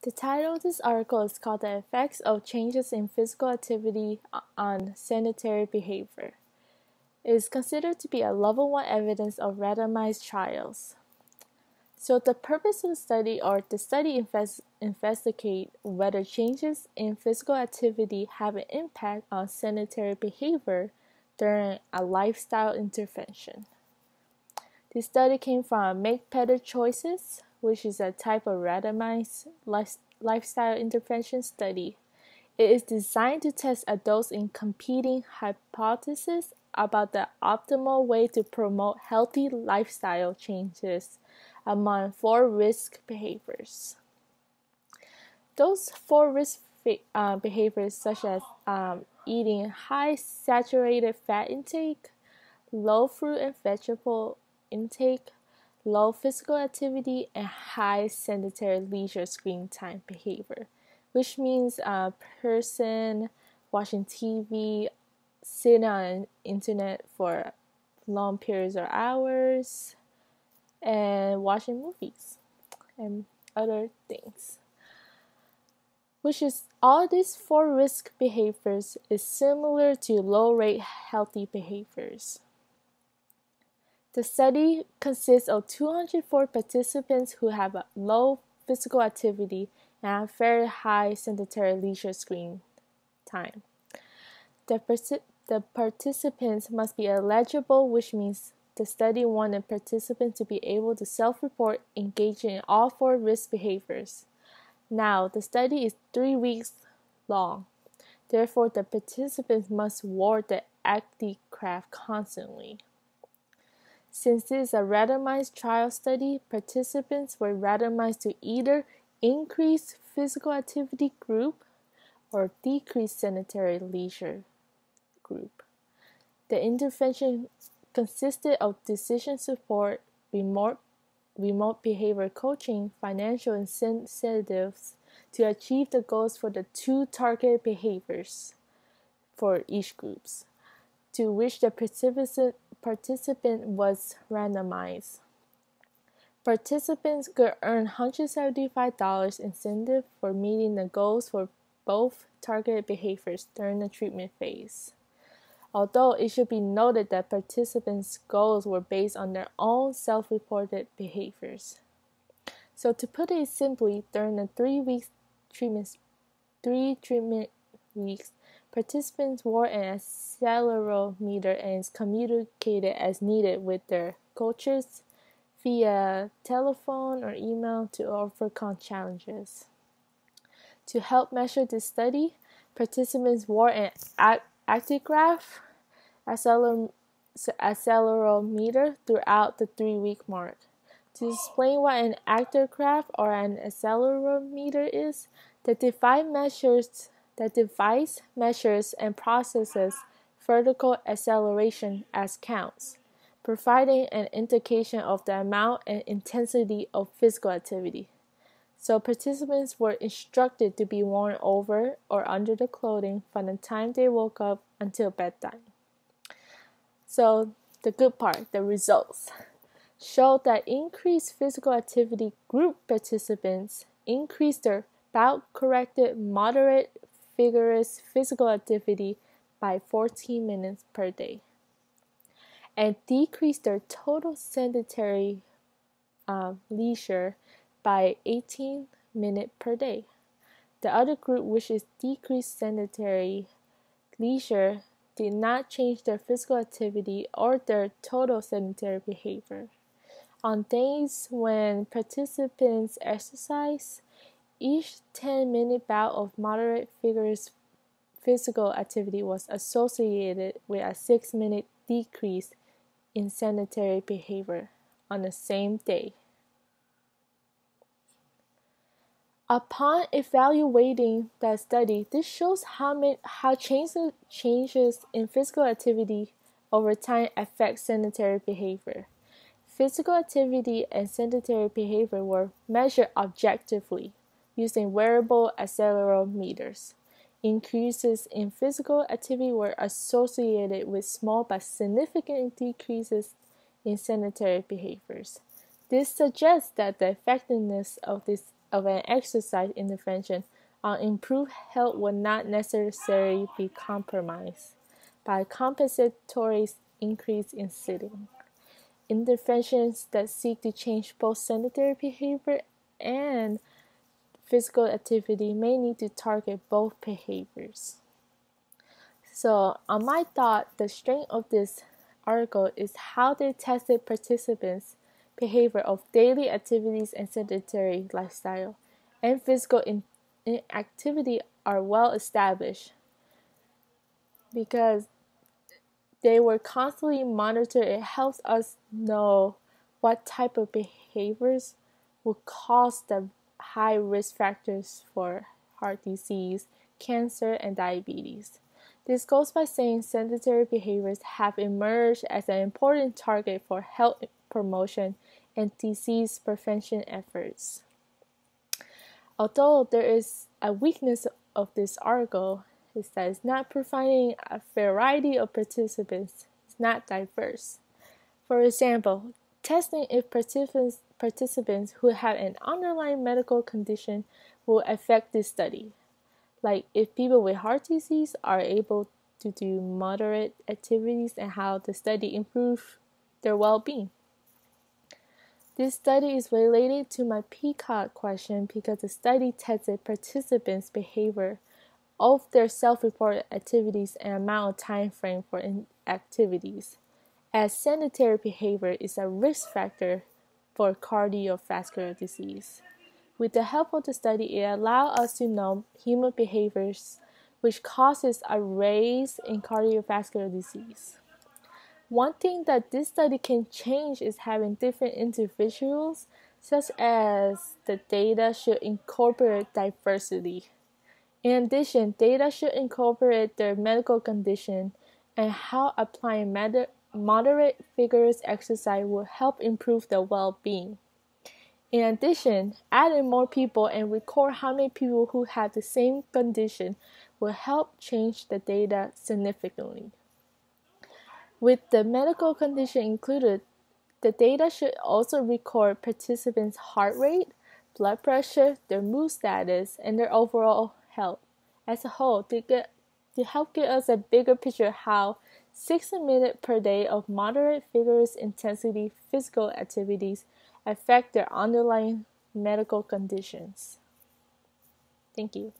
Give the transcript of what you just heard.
The title of this article is called The Effects of Changes in Physical Activity on Sedentary Behavior. It is considered to be a level 1 evidence of randomized trials. So the purpose of the study investigate whether changes in physical activity have an impact on sedentary behavior during a lifestyle intervention. The study came from Make Better Choices, which is a type of randomized lifestyle intervention study. It is designed to test adults in competing hypotheses about the optimal way to promote healthy lifestyle changes among 4 risk behaviors. Those 4 risk behaviors, such as eating high saturated fat intake, low fruit and vegetable intake, low physical activity, and high sedentary leisure screen time behavior, which means a person watching TV, sitting on the internet for long periods of hours, and watching movies and other things. Which is all these 4 risk behaviors is similar to low rate healthy behaviors. The study consists of 204 participants who have a low physical activity and have very high sedentary leisure screen time. The participants must be eligible, which means the study wanted participants to be able to self-report engaging in all 4 risk behaviors. Now, the study is 3 weeks long. Therefore, the participants must wear the ActiCraft constantly. Since this is a randomized trial study, participants were randomized to either increase physical activity group or decrease sedentary leisure group. The intervention consisted of decision support, remote behavior coaching, financial incentives to achieve the goals for the 2 target behaviors for each groups, to which the participant was randomized. Participants could earn $175 incentive for meeting the goals for both targeted behaviors during the treatment phase. Although it should be noted that participants' goals were based on their own self-reported behaviors. So to put it simply, during the 3 treatment weeks, participants wore an accelerometer and is communicated as needed with their coaches via telephone or email to overcome challenges. To help measure this study, participants wore an ActiGraph accelerometer throughout the 3-week mark. To explain what an ActiGraph or an accelerometer is, the device measures and processes vertical acceleration as counts, providing an indication of the amount and intensity of physical activity. So participants were instructed to be worn over or under the clothing from the time they woke up until bedtime. So the good part, the results, showed that increased physical activity group participants increased their bout-corrected moderate vigorous physical activity by 14 minutes per day and decreased their total sedentary leisure by 18 minutes per day. The other group, which is decreased sedentary leisure, did not change their physical activity or their total sedentary behavior. On days when participants exercise, each 10-minute bout of moderate vigorous physical activity was associated with a 6-minute decrease in sedentary behavior on the same day. Upon evaluating that study, this shows how changes in physical activity over time affect sedentary behavior. Physical activity and sedentary behavior were measured objectively using wearable accelerometers. Increases in physical activity were associated with small but significant decreases in sedentary behaviors. This suggests that the effectiveness of this of an exercise intervention on improved health will not necessarily be compromised by compensatory increase in sitting. Interventions that seek to change both sedentary behavior and physical activity may need to target both behaviors. So, on my thought, the strength of this article is how they tested participants' behavior of daily activities and sedentary lifestyle, and physical inactivity are well established because they were constantly monitored. It helps us know what type of behaviors will cause the high risk factors for heart disease, cancer, and diabetes. This goes by saying sedentary behaviors have emerged as an important target for health promotion and disease prevention efforts. Although there is a weakness of this article, is that it's not providing a variety of participants. It's not diverse. For example, testing if participants who have an underlying medical condition will affect this study. Like if people with heart disease are able to do moderate activities and how the study improves their well-being. This study is related to my PCOT question because the study tested participants' behavior of their self-reported activities and amount of time frame for activities, as sedentary behavior is a risk factor for cardiovascular disease. With the help of the study, it allowed us to know human behaviors which causes a rise in cardiovascular disease. One thing that this study can change is having different individuals, such as the data should incorporate diversity. In addition, data should incorporate their medical condition and how applying moderate vigorous exercise will help improve their well-being. In addition, adding more people and record how many people who have the same condition will help change the data significantly. With the medical condition included, the data should also record participants' heart rate, blood pressure, their mood status, and their overall health as a whole to help give us a bigger picture of how 60 minutes per day of moderate vigorous intensity physical activities affect their underlying medical conditions. Thank you.